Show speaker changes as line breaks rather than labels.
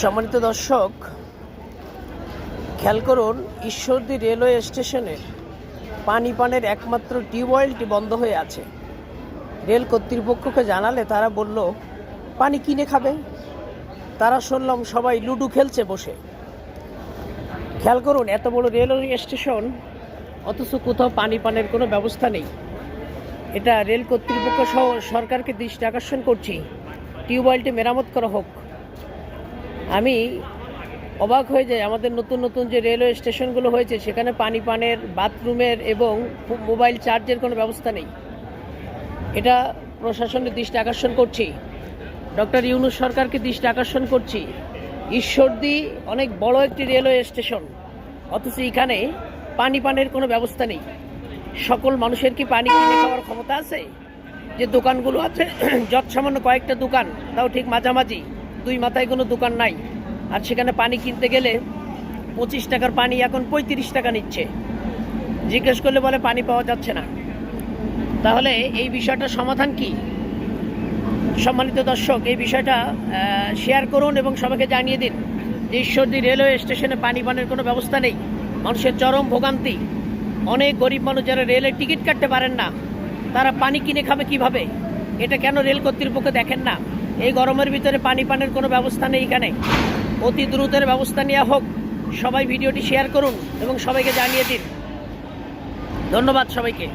সম্মানিত দর্শক, খেয়াল করুন, ঈশ্বরদী রেলওয়ে স্টেশনের পানি পানের একমাত্র টিউবওয়েলটি বন্ধ হয়ে আছে। রেল কর্তৃপক্ষকে জানালে তারা বলল পানি কিনে খাবে। তারা শুনলাম সবাই লুডো খেলছে বসে। খেয়াল করুন, এত বড় রেলওয়ে স্টেশন অথচ কোথাও পানি পানের কোনো ব্যবস্থা নেই। এটা রেল কর্তৃপক্ষ সহ সরকারকে দৃষ্টি আকর্ষণ করছি, টিউবওয়েলটি মেরামত করা হোক। আমি অবাক হয়ে যাই, আমাদের নতুন নতুন যে রেলওয়ে স্টেশনগুলো হয়েছে সেখানে পানি পানের, বাথরুমের এবং মোবাইল চার্জের কোনো ব্যবস্থা নেই। এটা প্রশাসনের দৃষ্টি আকর্ষণ করছি, ডক্টর ইউনূস সরকারকে দৃষ্টি আকর্ষণ করছি। ঈশ্বরদী অনেক বড় একটি রেলওয়ে স্টেশন, অথচ এখানে পানি পানের কোনো ব্যবস্থা নেই। সকল মানুষের কি পানি কিনে খাওয়ার ক্ষমতা আছে? যে দোকানগুলো আছে যৎসামান্য কয়েকটা দোকান, তাও ঠিক মাঝামাঝি, দুই মাথায় কোনো দোকান নাই। আর সেখানে পানি কিনতে গেলে 25 টাকার পানি এখন 35 টাকা নিচ্ছে। জিজ্ঞেস করলে বলে পানি পাওয়া যাচ্ছে না। তাহলে এই বিষয়টার সমাধান কি? সম্মানিত দর্শক, এই বিষয়টা শেয়ার করুন এবং সবাইকে জানিয়ে দিন যে ঈশ্বরদী রেলওয়ে স্টেশনে পানি পানের কোনো ব্যবস্থা নেই। মানুষের চরম ভোগান্তি। অনেক গরিব মানুষ যারা রেলের টিকিট কাটতে পারেন না, তারা পানি কিনে খাবে কিভাবে? এটা কেন রেল কর্তৃপক্ষ দেখেন না? এই গরমের ভিতরে পানি পানের কোনো ব্যবস্থা নেই এখানে। অতি দ্রুতের ব্যবস্থা নেওয়া হোক। সবাই ভিডিওটি শেয়ার করুন এবং সবাইকে জানিয়ে দিন। ধন্যবাদ সবাইকে।